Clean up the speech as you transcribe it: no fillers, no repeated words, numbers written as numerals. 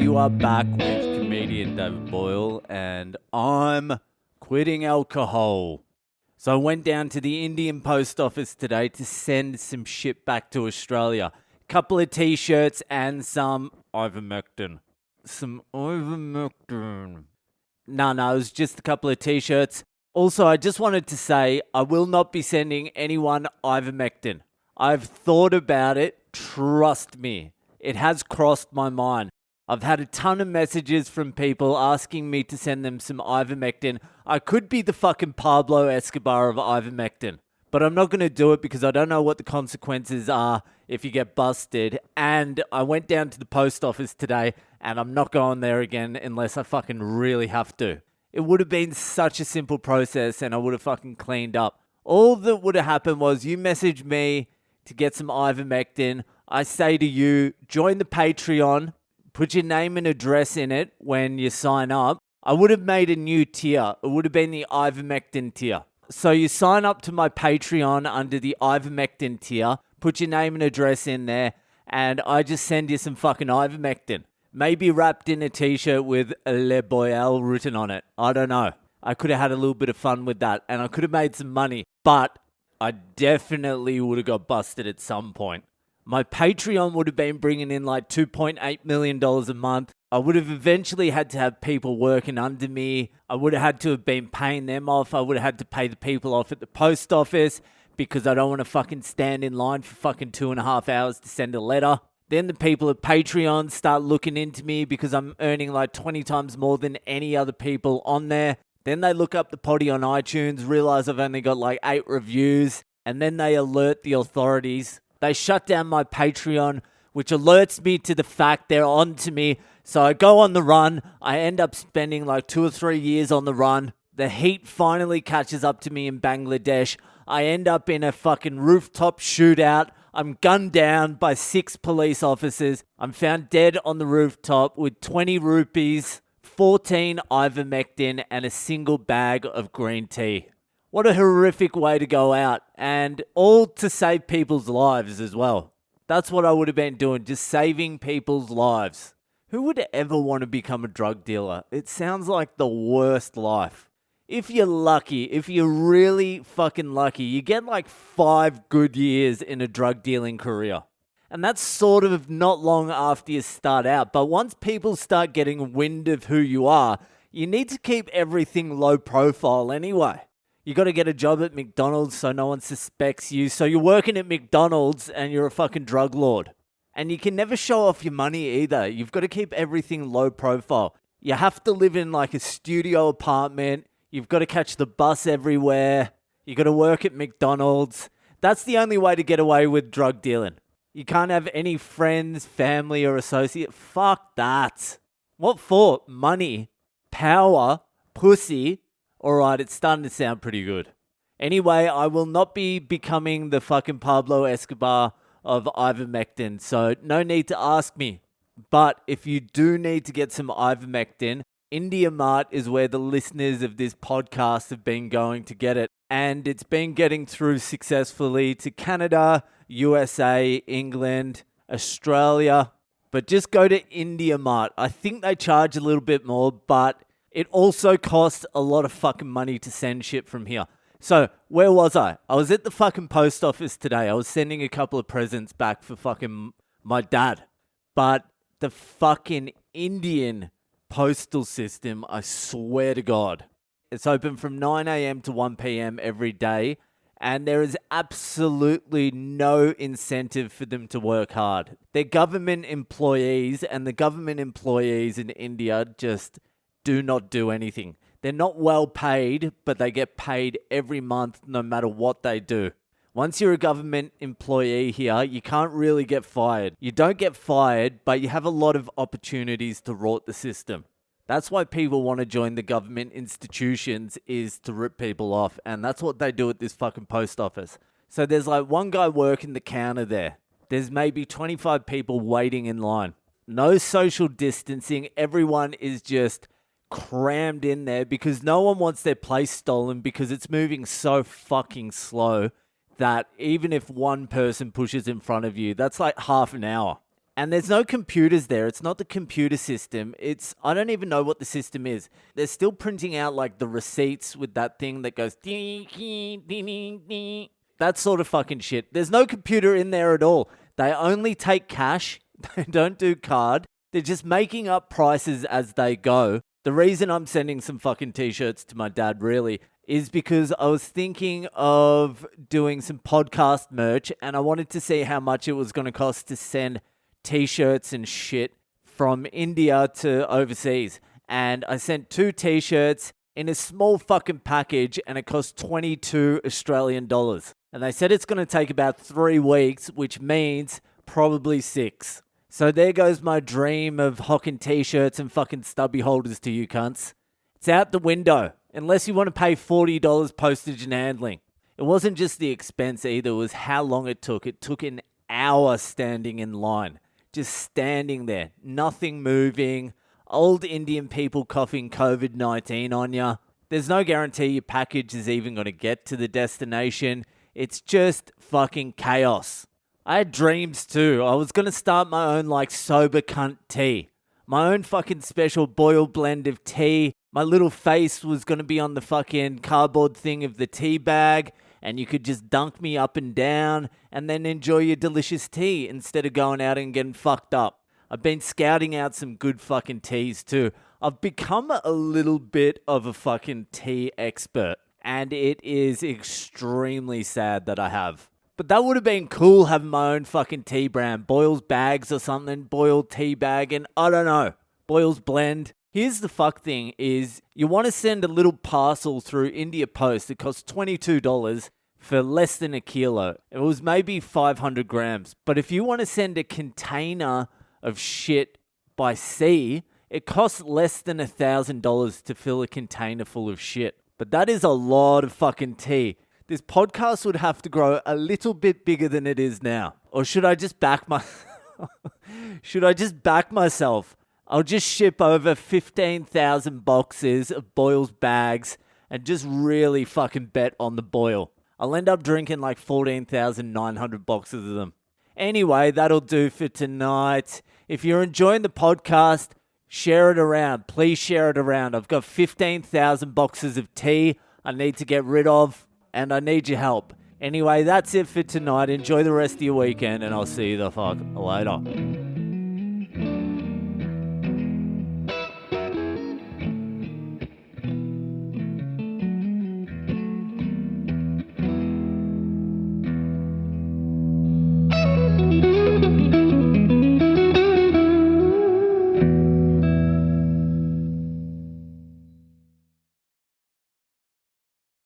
you are back with comedian David Boyle, and I'm quitting alcohol. So I went down to the Indian post office today to send some shit back to Australia. Couple of t-shirts and some ivermectin. No, it was just a couple of t-shirts. Also, I just wanted to say I will not be sending anyone ivermectin. I've thought about it. Trust me. It has crossed my mind. I've had a ton of messages from people asking me to send them some ivermectin. I could be the fucking Pablo Escobar of ivermectin, but I'm not going to do it because I don't know what the consequences are if you get busted. And I went down to the post office today and I'm not going there again unless I fucking really have to. It would have been such a simple process and I would have fucking cleaned up. All that would have happened was you messaged me to get some ivermectin. I say to you, join the Patreon, put your name and address in it when you sign up. I would have made a new tier. It would have been the ivermectin tier. So you sign up to my Patreon under the ivermectin tier, put your name and address in there, and I just send you some fucking ivermectin. Maybe wrapped in a t-shirt with Le Boyle written on it. I don't know. I could have had a little bit of fun with that, and I could have made some money, but I definitely would have got busted at some point. My Patreon would have been bringing in like $2.8 million a month. I would have eventually had to have people working under me. I would have had to have been paying them off. I would have had to pay the people off at the post office because I don't want to fucking stand in line for fucking 2.5 hours to send a letter. Then the people at Patreon start looking into me because I'm earning like 20 times more than any other people on there. Then they look up the potty on iTunes, realize I've only got like 8 reviews, and then they alert the authorities. They shut down my Patreon, which alerts me to the fact they're on to me. So I go on the run. I end up spending like 2 or 3 years on the run. The heat finally catches up to me in Bangladesh. I end up in a fucking rooftop shootout. I'm gunned down by 6 police officers. I'm found dead on the rooftop with 20 rupees, 14 ivermectin, and a single bag of green tea. What a horrific way to go out, and all to save people's lives as well. That's what I would have been doing, just saving people's lives. Who would ever want to become a drug dealer? It sounds like the worst life. If you're lucky, if you're really fucking lucky, you get like 5 good years in a drug dealing career. And that's sort of not long after you start out. But once people start getting wind of who you are, you need to keep everything low profile anyway. You got to get a job at McDonald's so no one suspects you. So you're working at McDonald's and you're a fucking drug lord. And you can never show off your money either. You've got to keep everything low profile. You have to live in like a studio apartment. You've got to catch the bus everywhere. You got to work at McDonald's. That's the only way to get away with drug dealing. You can't have any friends, family, or associate. Fuck that. What for? Money, power, pussy. All right, it's starting to sound pretty good. Anyway, I will not be becoming the fucking Pablo Escobar of ivermectin, so no need to ask me. But if you do need to get some ivermectin, Mart is where the listeners of this podcast have been going to get it. And it's been getting through successfully to Canada, USA, England, Australia. But just go to Mart. I think they charge a little bit more, but it also costs a lot of fucking money to send shit from here. So, where was I? I was at the fucking post office today. I was sending a couple of presents back for fucking my dad. But the fucking Indian postal system, I swear to God, it's open from 9 a.m. to 1 p.m. every day. And there is absolutely no incentive for them to work hard. They're government employees, and the government employees in India just do not do anything. They're not well paid, but they get paid every month no matter what they do. Once you're a government employee here, you can't really get fired. You don't get fired, but you have a lot of opportunities to rot the system. That's why people want to join the government institutions, is to rip people off. And that's what they do at this fucking post office. So there's like one guy working the counter there. There's maybe 25 people waiting in line. No social distancing. Everyone is just crammed in there because no one wants their place stolen because it's moving so fucking slow that even if one person pushes in front of you, that's like half an hour. And there's no computers there. It's not the computer system. I don't even know what the system is. They're still printing out like the receipts with that thing that goes ding, ding, ding, ding, ding. That sort of fucking shit. There's no computer in there at all. They only take cash. They don't do card. They're just making up prices as they go. The reason I'm sending some fucking t-shirts to my dad really is because I was thinking of doing some podcast merch and I wanted to see how much it was going to cost to send t-shirts and shit from India to overseas. And I sent 2 t-shirts in a small fucking package and it cost 22 Australian dollars. And they said it's going to take about 3 weeks, which means probably 6. So there goes my dream of hocking t-shirts and fucking stubby holders to you cunts. It's out the window, unless you want to pay $40 postage and handling. It wasn't just the expense either, it was how long it took. It took an hour standing in line. Just standing there, nothing moving, old Indian people coughing COVID-19 on ya. There's no guarantee your package is even going to get to the destination. It's just fucking chaos. I had dreams too. I was going to start my own like sober cunt tea. My own fucking special Boyle blend of tea. My little face was going to be on the fucking cardboard thing of the tea bag. And you could just dunk me up and down and then enjoy your delicious tea instead of going out and getting fucked up. I've been scouting out some good fucking teas too. I've become a little bit of a fucking tea expert. And it is extremely sad that I have. But that would have been cool having my own fucking tea brand. Boyle's Bags or something. Boyle Tea Bag and I don't know. Boyle's Blend. Here's the fuck thing is you want to send a little parcel through India Post. It costs $22 for less than a kilo. It was maybe 500 grams. But if you want to send a container of shit by sea, it costs less than $1,000 to fill a container full of shit. But that is a lot of fucking tea. This podcast would have to grow a little bit bigger than it is now. Or should I just back myself? I'll just ship over 15,000 boxes of Boyle's bags and just really fucking bet on the Boyle. I'll end up drinking like 14,900 boxes of them. Anyway, that'll do for tonight. If you're enjoying the podcast, share it around. Please share it around. I've got 15,000 boxes of tea I need to get rid of, and I need your help. Anyway, that's it for tonight. Enjoy the rest of your weekend, and I'll see you the fuck later.